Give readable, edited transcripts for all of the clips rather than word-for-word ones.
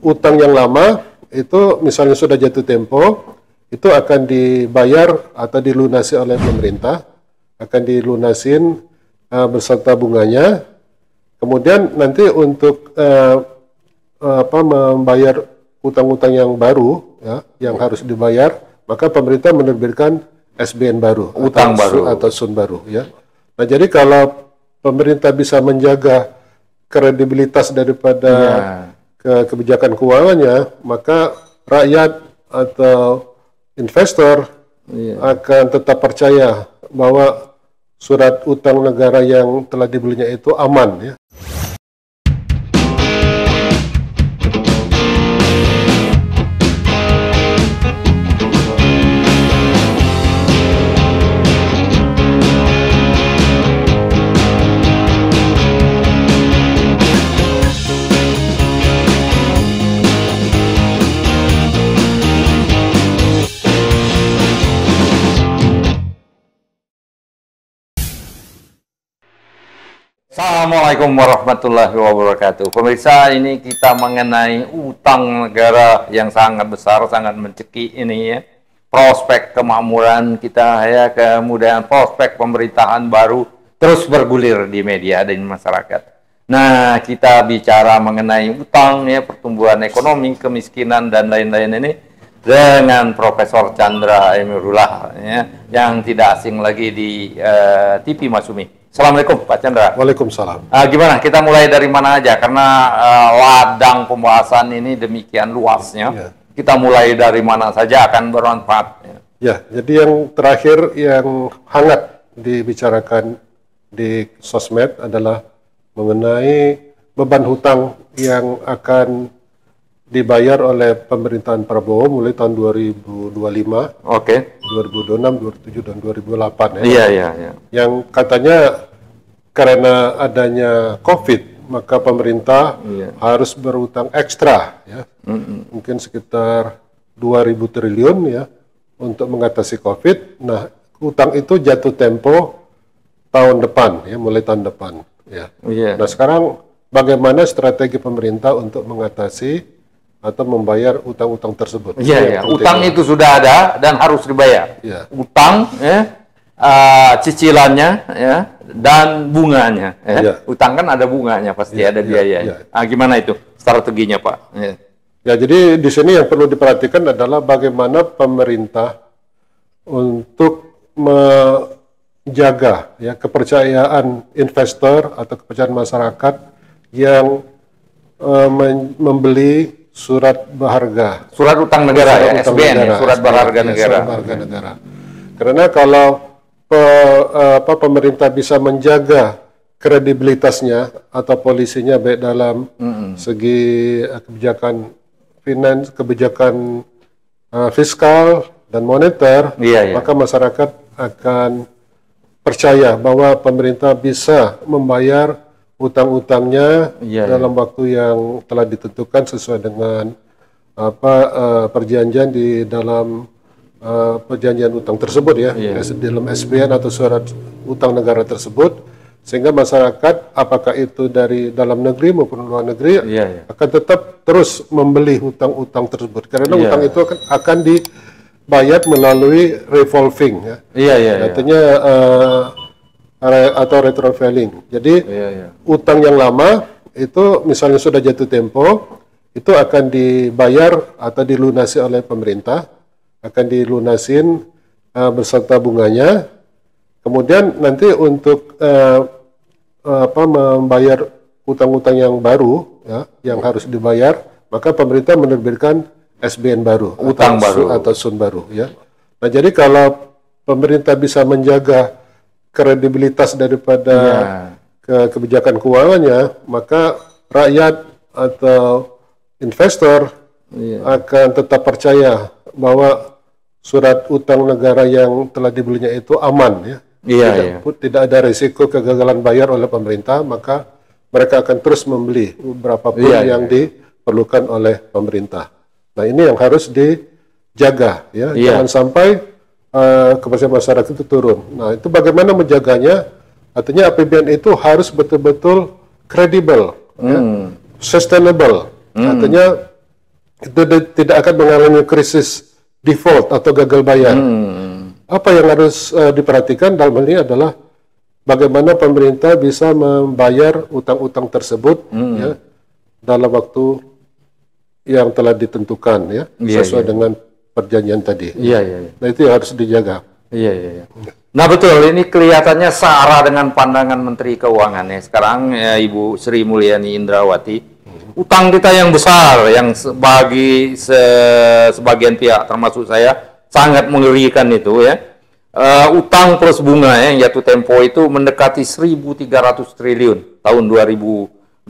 utang yang lama itu misalnya sudah jatuh tempo, itu akan dibayar atau dilunasi oleh pemerintah, akan dilunasin beserta bunganya. Kemudian nanti untuk membayar utang-utang yang baru, ya, yang harus dibayar, maka pemerintah menerbitkan SBN baru, utang baru atau SUN baru, ya. Nah, jadi kalau pemerintah bisa menjaga kredibilitas daripada kebijakan keuangannya, maka rakyat atau investor akan tetap percaya bahwa surat utang negara yang telah dibelinya itu aman, ya. Assalamualaikum warahmatullahi wabarakatuh. Pemirsa, ini kita mengenai utang negara yang sangat besar, sangat mencekik ini, ya. Prospek kemakmuran kita, ya, kemudian prospek pemerintahan baru terus bergulir di media dan masyarakat. Nah, kita bicara mengenai utang, ya, pertumbuhan ekonomi, kemiskinan dan lain-lain ini dengan Profesor Chandra Emirullah, ya, yang tidak asing lagi di TV Masumi. Assalamualaikum Pak Chandra. Waalaikumsalam. Gimana? Kita mulai dari mana aja? Karena ladang pembahasan ini demikian luasnya. Ya. Kita mulai dari mana saja akan bermanfaat. Ya, jadi yang terakhir yang hangat dibicarakan di sosmed adalah mengenai beban hutang yang akan dibayar oleh pemerintahan Prabowo mulai tahun 2025, 2026, 2027, dan 2008, ya. Iya. Yang katanya karena adanya COVID, maka pemerintah harus berutang ekstra, ya. Mungkin sekitar 2.000 triliun, ya, untuk mengatasi COVID. Nah, utang itu jatuh tempo tahun depan, ya, mulai tahun depan, ya. Nah, sekarang bagaimana strategi pemerintah untuk mengatasi atau membayar utang-utang tersebut? Iya. Utang itu sudah ada dan harus dibayar. Ya. Utang, ya, cicilannya, ya, dan bunganya. Ya. Ya. Utang kan ada bunganya, pasti ada biaya. Gimana itu strateginya, Pak? Ya, jadi di sini yang perlu diperhatikan adalah bagaimana pemerintah untuk menjaga, ya, kepercayaan investor atau kepercayaan masyarakat yang membeli surat berharga, surat utang negara, ya, SBN, ya, surat berharga negara. Karena kalau pemerintah bisa menjaga kredibilitasnya atau polisinya baik dalam segi kebijakan finance, kebijakan fiskal dan moneter, maka masyarakat akan percaya bahwa pemerintah bisa membayar utang-utangnya dalam waktu yang telah ditentukan sesuai dengan perjanjian di dalam perjanjian utang tersebut, ya, di dalam SBN atau surat utang negara tersebut, sehingga masyarakat apakah itu dari dalam negeri maupun luar negeri akan tetap terus membeli utang-utang tersebut, karena utang itu akan dibayar melalui revolving, ya. Artinya atau retrofiling. Jadi utang yang lama itu misalnya sudah jatuh tempo, itu akan dibayar atau dilunasi oleh pemerintah, akan dilunasin beserta bunganya. Kemudian nanti untuk membayar utang-utang yang baru, ya, yang harus dibayar, maka pemerintah menerbitkan SBN baru, utang baru atau SUN baru, ya. Nah, jadi kalau pemerintah bisa menjaga kredibilitas daripada kebijakan keuangannya, maka rakyat atau investor akan tetap percaya bahwa surat utang negara yang telah dibelinya itu aman, ya. Tidak ada risiko kegagalan bayar oleh pemerintah, maka mereka akan terus membeli berapapun yang diperlukan oleh pemerintah. Nah, ini yang harus dijaga, ya. Jangan sampai kepercayaan masyarakat itu turun. Nah, itu bagaimana menjaganya? Artinya APBN itu harus betul-betul kredibel, ya, sustainable. Artinya itu tidak akan mengalami krisis default atau gagal bayar. Apa yang harus diperhatikan dalam hal ini adalah bagaimana pemerintah bisa membayar utang-utang tersebut ya dalam waktu yang telah ditentukan ya sesuai dengan perjanjian tadi. Nah itu yang harus dijaga. Nah betul, ini kelihatannya searah dengan pandangan Menteri Keuangan ya. Sekarang Ibu Sri Mulyani Indrawati, utang kita yang besar, yang sebagian pihak termasuk saya sangat mengerikan itu ya. Utang plus bunga ya, yang jatuh tempo itu mendekati 1.300 triliun tahun 2025.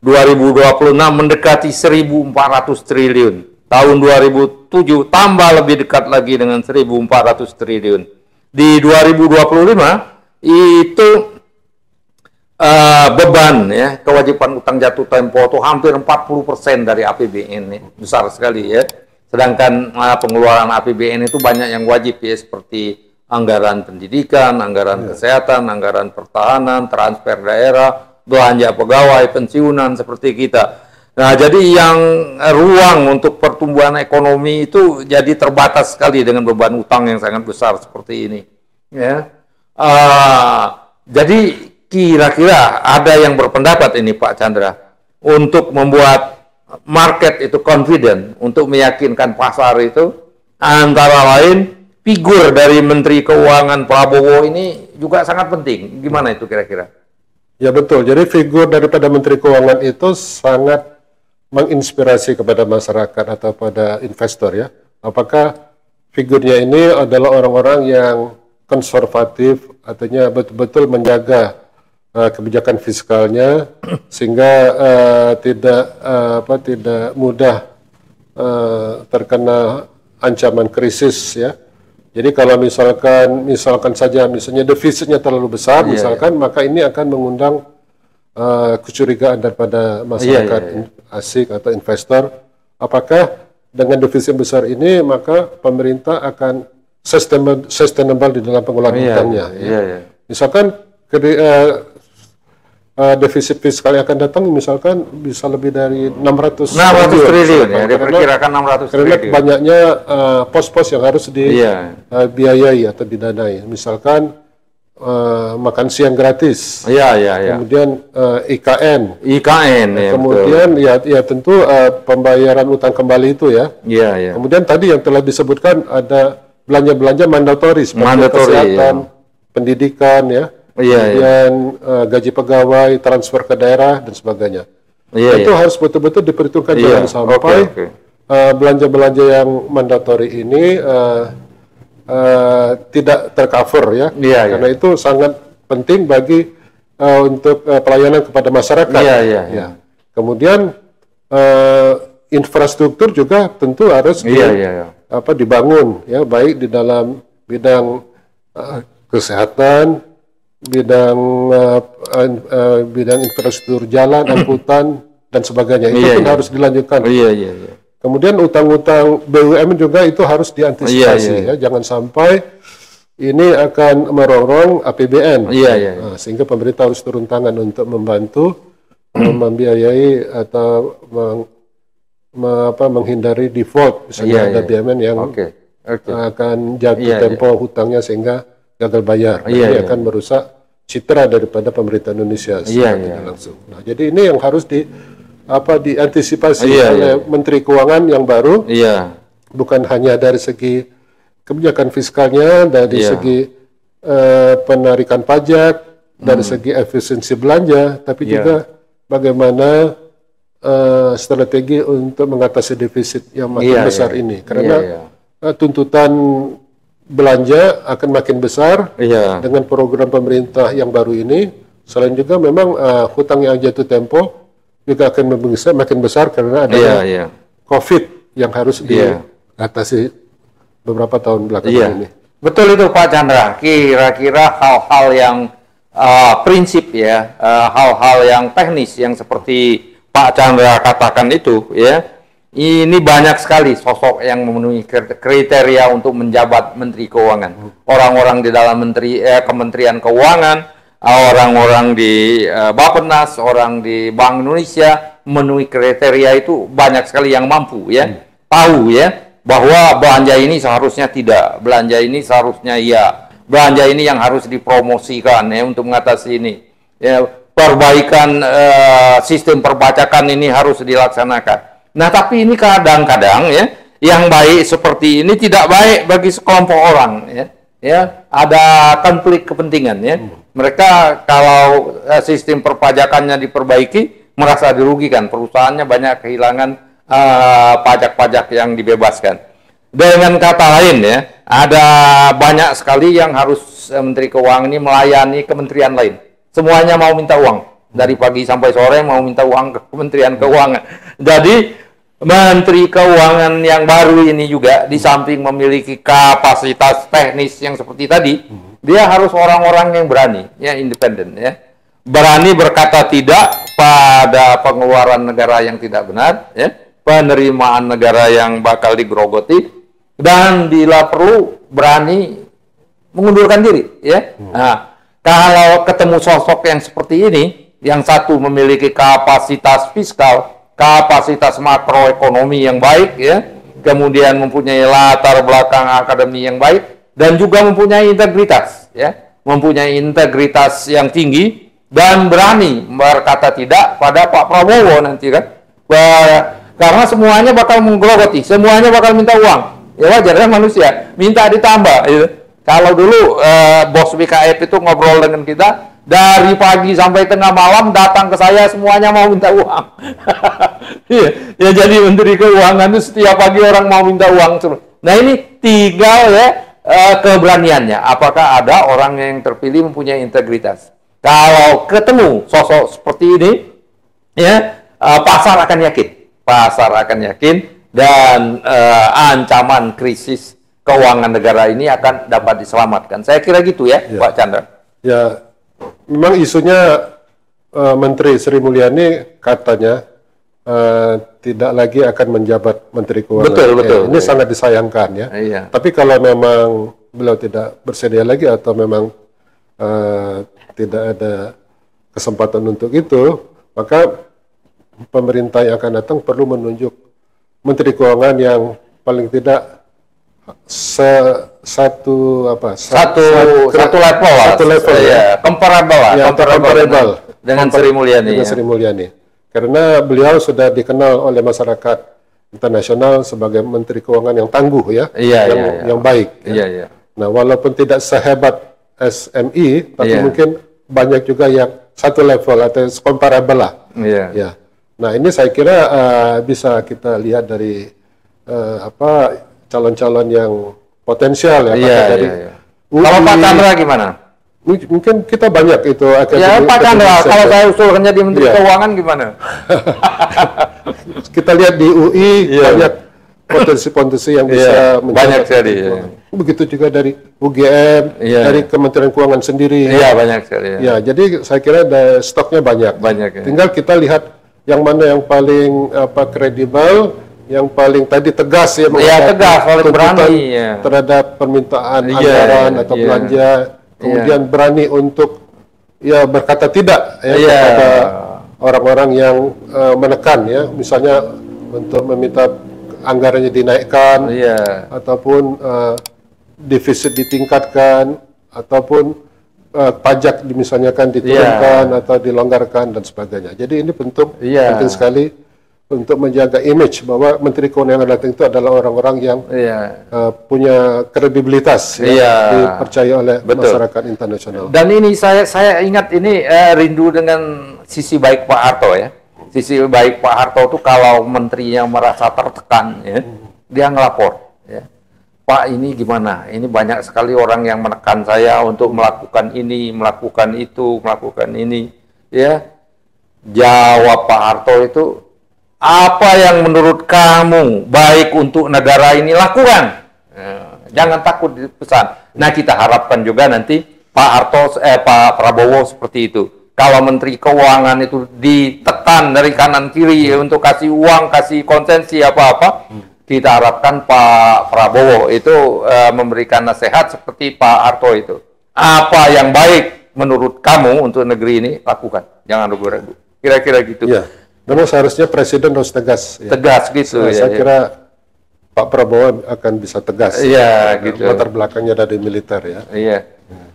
2026 mendekati 1.400 triliun. Tahun 2007 tambah lebih dekat lagi dengan 1.400 triliun. Di 2025 itu beban ya, kewajiban utang jatuh tempo itu hampir 40% dari APBN ya. Besar sekali ya. Sedangkan pengeluaran APBN itu banyak yang wajib ya, seperti anggaran pendidikan, anggaran kesehatan, anggaran pertahanan, transfer daerah, belanja pegawai, pensiunan seperti kita. Nah, jadi yang ruang untuk pertumbuhan ekonomi itu jadi terbatas sekali dengan beban utang yang sangat besar seperti ini. Ya, jadi kira-kira ada yang berpendapat ini Pak Chandra untuk membuat market itu confident, untuk meyakinkan pasar itu, antara lain figur dari Menteri Keuangan Prabowo ini juga sangat penting. Gimana itu kira-kira? Ya betul. Jadi figur daripada Menteri Keuangan itu sangat menginspirasi kepada masyarakat atau pada investor ya. Apakah figurnya ini adalah orang-orang yang konservatif, artinya betul-betul menjaga kebijakan fiskalnya sehingga tidak mudah terkena ancaman krisis ya. Jadi kalau misalkan saja misalnya defisitnya terlalu besar misalkan maka ini akan mengundang kecurigaan daripada masyarakat asing atau investor. Apakah dengan defisit besar ini maka pemerintah akan sustainable di dalam pengelolaan utangnya? Misalkan defisit fiskal yang akan datang misalkan bisa lebih dari 600 triliun ya, diperkirakan 600 triliun. Karena banyaknya pos-pos yang harus dibiayai atau didanai. Misalkan makan siang gratis. Kemudian IKN. Kemudian ya tentu pembayaran utang kembali itu ya. Kemudian tadi yang telah disebutkan ada belanja-belanja mandatori seperti kesehatan, pendidikan ya. Kemudian gaji pegawai, transfer ke daerah dan sebagainya. Itu harus betul-betul diperhitungkan jangan sampai belanja-belanja yang mandatori ini tidak tercover ya, karena itu sangat penting bagi untuk pelayanan kepada masyarakat. Kemudian infrastruktur juga tentu harus dibangun ya, baik di dalam bidang kesehatan, bidang infrastruktur jalan, angkutan dan sebagainya. Itu pun harus dilanjutkan. Kemudian utang-utang BUMN juga itu harus diantisipasi ya, jangan sampai ini akan merongrong APBN. Nah, sehingga pemerintah harus turun tangan untuk membantu membiayai atau menghindari default, misalnya ada BUMN yang akan jatuh tempo hutangnya sehingga gagal bayar. Ini akan merusak citra daripada pemerintah Indonesia langsung. Nah, jadi ini yang harus diantisipasi oleh Menteri Keuangan yang baru, bukan hanya dari segi kebijakan fiskalnya, dari segi penarikan pajak, dari segi efisiensi belanja, tapi juga bagaimana strategi untuk mengatasi defisit yang makin besar ini, karena tuntutan belanja akan makin besar dengan program pemerintah yang baru ini. Selain juga memang hutang yang jatuh tempo juga akan makin besar karena adanya COVID yang harus diatasi beberapa tahun belakangan ini. Betul itu Pak Chandra. Kira-kira hal-hal yang prinsip ya, hal-hal yang teknis yang seperti Pak Chandra katakan itu ya. Ini banyak sekali sosok yang memenuhi kriteria untuk menjabat Menteri Keuangan. Orang-orang di dalam Kementerian Keuangan, orang-orang di Bappenas, orang di Bank Indonesia, memenuhi kriteria itu banyak sekali yang mampu ya, tahu ya bahwa belanja ini seharusnya tidak, belanja ini seharusnya iya, belanja ini yang harus dipromosikan ya untuk mengatasi ini. Ya, perbaikan sistem perpajakan ini harus dilaksanakan. Nah, tapi ini kadang-kadang ya, yang baik seperti ini tidak baik bagi sekelompok orang ya. Ya, ada konflik kepentingan ya. Mereka kalau sistem perpajakannya diperbaiki merasa dirugikan, perusahaannya banyak kehilangan pajak-pajak yang dibebaskan. Dengan kata lain ya, ada banyak sekali yang harus Menteri Keuangan ini melayani kementerian lain. Semuanya mau minta uang. Dari pagi sampai sore mau minta uang ke Kementerian Keuangan. Jadi Menteri Keuangan yang baru ini juga di samping memiliki kapasitas teknis yang seperti tadi, dia harus orang-orang yang berani, ya independen, ya berani berkata tidak pada pengeluaran negara yang tidak benar, ya penerimaan negara yang bakal digerogoti, dan bila perlu berani mengundurkan diri, ya. Nah, kalau ketemu sosok yang seperti ini, yang satu memiliki kapasitas fiskal, kapasitas makroekonomi yang baik ya, kemudian mempunyai latar belakang akademi yang baik dan juga mempunyai integritas ya, mempunyai integritas yang tinggi dan berani berkata tidak pada Pak Prabowo nanti kan. Karena semuanya bakal menggerogoti, semuanya bakal minta uang. Ya wajar kan manusia, minta ditambah gitu. Kalau dulu bos BKF itu ngobrol dengan kita dari pagi sampai tengah malam datang ke saya semuanya mau minta uang. Ya jadi Menteri Keuangan itu setiap pagi orang mau minta uang. Nah ini tinggal ya keberaniannya. Apakah ada orang yang terpilih mempunyai integritas? Kalau ketemu sosok seperti ini, ya pasar akan yakin dan ancaman krisis keuangan negara ini akan dapat diselamatkan. Saya kira gitu ya, Pak Chandra. Ya. Memang isunya Menteri Sri Mulyani katanya tidak lagi akan menjabat Menteri Keuangan. Betul. Ini sangat disayangkan ya. Iya. Tapi kalau memang beliau tidak bersedia lagi atau memang tidak ada kesempatan untuk itu, maka pemerintah yang akan datang perlu menunjuk Menteri Keuangan yang paling tidak satu level ya, comparable dengan Sri Mulyani. Dengan Sri Mulyani. Karena beliau sudah dikenal oleh masyarakat internasional sebagai Menteri Keuangan yang tangguh ya, yang baik. Ya. Iya. Nah, walaupun tidak sehebat SMI, tapi mungkin banyak juga yang satu level atau comparable lah. Iya. Ya. Nah, ini saya kira bisa kita lihat dari calon-calon yang potensial ya. Iya. Kalau Pak Chandra gimana? Mungkin kita banyak itu. Ya Pak Chandra, kalau saya usulkan jadi Menteri Keuangan gimana? Kita lihat di UI banyak potensi-potensi yang bisa banyak sekali. Begitu juga dari UGM, dari Kementerian Keuangan sendiri. Iya banyak sekali. Ya, jadi saya kira stoknya banyak. Tinggal kita lihat yang mana yang paling kredibel, yang paling tadi tegas ya, paling berani terhadap permintaan anggaran atau belanja, kemudian berani untuk berkata tidak kepada orang-orang yang menekan ya, misalnya untuk meminta anggarannya dinaikkan ataupun defisit ditingkatkan ataupun pajak misalnya kan diturunkan atau dilonggarkan dan sebagainya. Jadi ini penting sekali untuk menjaga image bahwa Menteri Keuangan yang datang itu adalah orang-orang yang punya kredibilitas dipercaya oleh masyarakat internasional. Dan ini saya ingat ini rindu dengan sisi baik Pak Harto ya. Sisi baik Pak Harto itu kalau menterinya merasa tertekan ya, dia ngelapor ya. Pak ini gimana? Ini banyak sekali orang yang menekan saya untuk melakukan ini, melakukan itu, melakukan ini ya. Jawab Pak Harto itu, apa yang menurut kamu baik untuk negara ini lakukan. Jangan takut dipesan. Nah kita harapkan juga nanti Pak Prabowo seperti itu. Kalau Menteri Keuangan itu ditekan dari kanan kiri untuk kasih uang, kasih konsensi apa-apa, kita harapkan Pak Prabowo itu memberikan nasihat seperti Pak Harto itu. Apa yang baik menurut kamu untuk negeri ini lakukan. Jangan ragu-ragu. Kira-kira gitu. Memang seharusnya Presiden harus tegas. Ya. Tegas gitu. Saya kira Pak Prabowo akan bisa tegas. Iya, gitu. Latar belakangnya dari militer ya. Iya.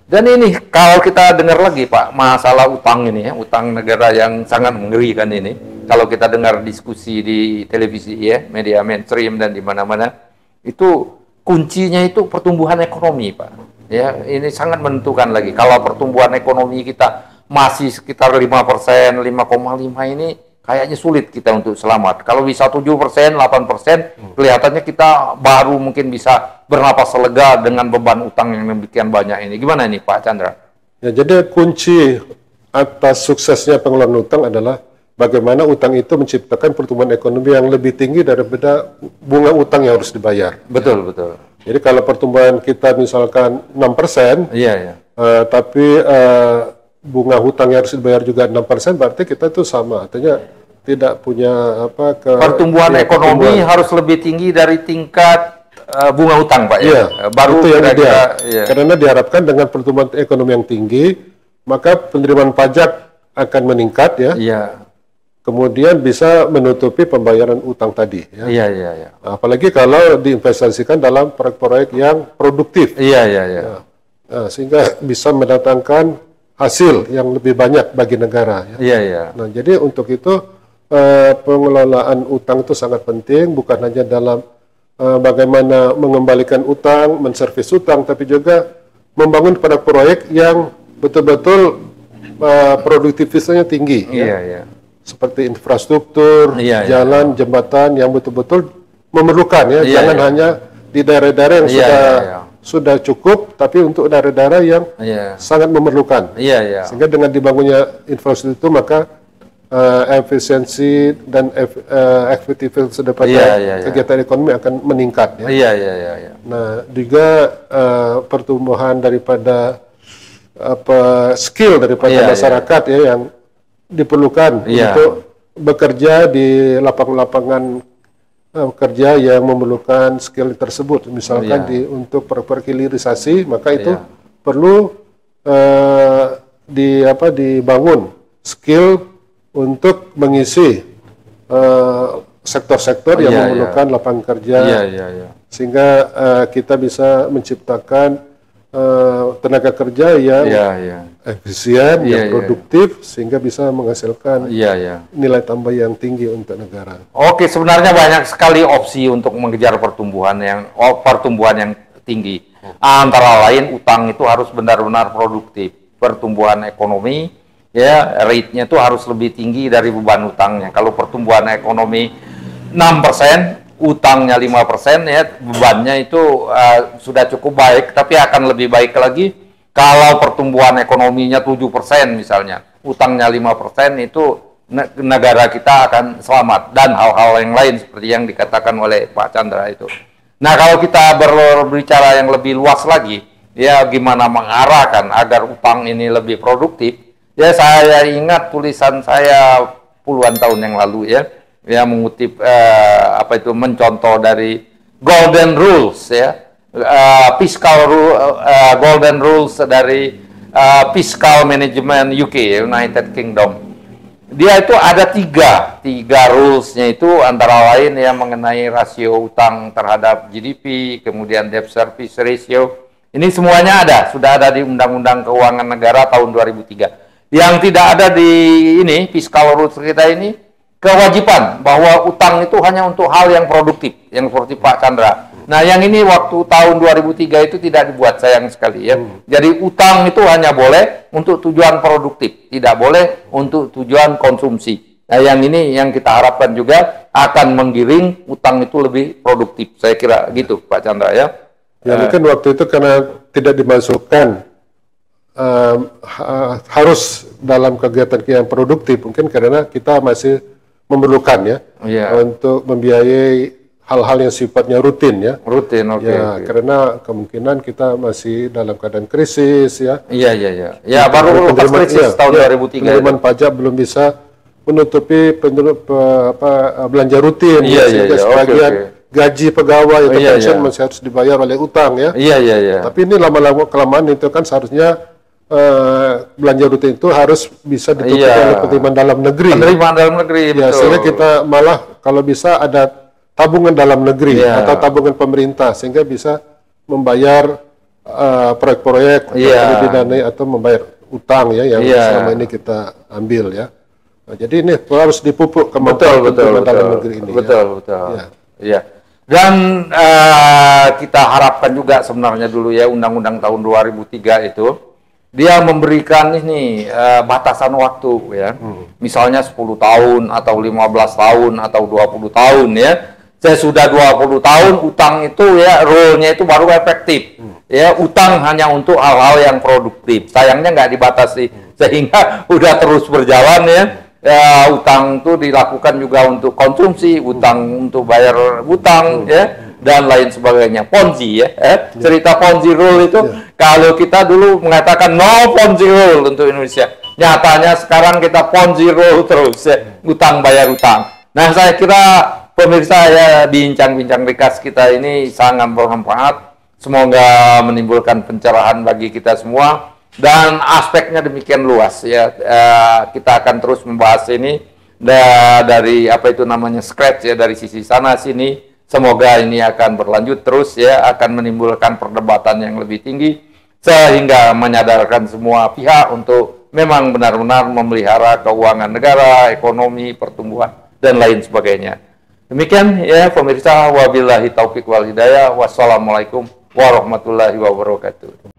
Dan ini kalau kita dengar lagi Pak, masalah utang ini ya, utang negara yang sangat mengerikan ini. Kalau kita dengar diskusi di televisi ya, media mainstream dan di mana-mana, itu kuncinya itu pertumbuhan ekonomi Pak. Ya, ini sangat menentukan lagi. Kalau pertumbuhan ekonomi kita masih sekitar 5%, 5,5 ini kayaknya sulit kita untuk selamat. Kalau bisa 7%, 8%, kelihatannya kita baru mungkin bisa bernapas lega dengan beban utang yang demikian banyak ini. Gimana ini Pak Chandra? Ya, jadi kunci atas suksesnya pengelolaan utang adalah bagaimana utang itu menciptakan pertumbuhan ekonomi yang lebih tinggi daripada bunga utang yang harus dibayar. Betul, betul. Jadi kalau pertumbuhan kita misalkan 6%, tapi bunga hutang yang harus dibayar juga 6%, berarti kita itu sama. Artinya tidak punya pertumbuhan ekonomi harus lebih tinggi dari tingkat bunga hutang Pak ya. Baru itu yang ideal. Karena diharapkan dengan pertumbuhan ekonomi yang tinggi, maka penerimaan pajak akan meningkat ya. Kemudian bisa menutupi pembayaran utang tadi ya. Apalagi kalau diinvestasikan dalam proyek-proyek yang produktif. Nah, sehingga bisa mendatangkan hasil yang lebih banyak bagi negara ya. Nah, jadi untuk itu pengelolaan utang itu sangat penting, bukan hanya dalam bagaimana mengembalikan utang, menservis utang, tapi juga membangun pada proyek yang betul-betul produktivitasnya tinggi. Seperti infrastruktur, jalan, jembatan yang betul-betul memerlukan ya. Jangan hanya di daerah-daerah yang sudah cukup, tapi untuk daerah-daerah yang sangat memerlukan. Sehingga dengan dibangunnya infrastruktur itu maka efisiensi dan efektivitas daripada kegiatan ekonomi akan meningkat ya. Nah, juga pertumbuhan daripada skill daripada masyarakat ya yang diperlukan untuk bekerja di lapangan-lapangan kerja yang memerlukan skill tersebut. Misalkan untuk perhilirisasi, maka itu perlu dibangun skill untuk mengisi sektor-sektor yang memerlukan lapangan kerja, sehingga kita bisa menciptakan tenaga kerja yang efisien, yang produktif, sehingga bisa menghasilkan nilai tambah yang tinggi untuk negara. Oke, sebenarnya banyak sekali opsi untuk mengejar pertumbuhan yang tinggi. Antara lain utang itu harus benar-benar produktif, pertumbuhan ekonomi rate-nya itu harus lebih tinggi dari beban utangnya. Kalau pertumbuhan ekonomi 6%, utangnya 5%, ya bebannya itu sudah cukup baik, tapi akan lebih baik lagi kalau pertumbuhan ekonominya 7% misalnya, utangnya 5%, itu negara kita akan selamat, dan hal-hal yang lain seperti yang dikatakan oleh Pak Chandra itu. Nah, kalau kita berbicara yang lebih luas lagi, ya gimana mengarahkan agar utang ini lebih produktif. Ya, saya ingat tulisan saya puluhan tahun yang lalu ya mengutip mencontoh dari Golden Rules Golden Rules dari Fiscal Management UK, United Kingdom. Dia itu ada tiga rulesnya, itu antara lain yang mengenai rasio utang terhadap GDP, kemudian debt service ratio. Ini semuanya sudah ada di Undang-Undang Keuangan Negara tahun 2003. Yang tidak ada di fiscal rules kita ini, kewajiban bahwa utang itu hanya untuk hal yang produktif, yang seperti Pak Chandra. Nah, yang ini waktu tahun 2003 itu tidak dibuat, sayang sekali ya. Jadi utang itu hanya boleh untuk tujuan produktif, tidak boleh untuk tujuan konsumsi. Nah, yang ini yang kita harapkan juga akan menggiring utang itu lebih produktif. Saya kira gitu, Pak Chandra ya. Ya, mungkin waktu itu karena tidak dimasukkan harus dalam kegiatan yang produktif, mungkin karena kita masih memerlukan untuk membiayai hal-hal yang sifatnya rutin ya. Karena kemungkinan kita masih dalam keadaan krisis ya. Baru lepas krisis tahun 2003. Penerimaan pajak belum bisa menutupi belanja rutin, sehingga sebagian gaji pegawai atau pensiun masih harus dibayar oleh utang ya. Tapi ini lama-lama kelamaan itu kan seharusnya belanja rutin itu harus bisa ditutup oleh penerimaan dalam negeri. Penerimaan dalam negeri, ya, betul. Sehingga kita malah kalau bisa ada tabungan dalam negeri atau tabungan pemerintah sehingga bisa membayar proyek-proyek yang didanai atau membayar utang ya yang selama ini kita ambil ya. Nah, jadi ini harus dipupuk kemampuan dalam negeri ini. Betul. Ya. Dan kita harapkan juga sebenarnya dulu ya Undang-Undang tahun 2003 itu dia memberikan ini batasan waktu ya. Misalnya 10 tahun atau 15 tahun atau 20 tahun ya. Saya sudah 20 tahun utang itu ya rule-nya itu baru efektif. Ya, utang hanya untuk hal-hal yang produktif. Sayangnya nggak dibatasi sehingga udah terus berjalan ya. Utang itu dilakukan juga untuk konsumsi, utang untuk bayar utang ya dan lain sebagainya. Ponzi ya. Cerita Ponzi rule itu kalau kita dulu mengatakan no Ponzi rule untuk Indonesia. Nyatanya sekarang kita Ponzi rule terus ya. Utang bayar utang. Nah, saya kira pemirsa ya bincang-bincang ringkas kita ini sangat bermanfaat. Semoga menimbulkan pencerahan bagi kita semua dan aspeknya demikian luas ya. Kita akan terus membahas ini dari apa itu namanya scratch ya, dari sisi sana sini. Semoga ini akan berlanjut terus ya, akan menimbulkan perdebatan yang lebih tinggi sehingga menyadarkan semua pihak untuk memang benar-benar memelihara keuangan negara, ekonomi, pertumbuhan dan lain sebagainya. Demikian ya pemirsa, wabillahi taufik wal hidayah. Wassalamualaikum warahmatullahi wabarakatuh.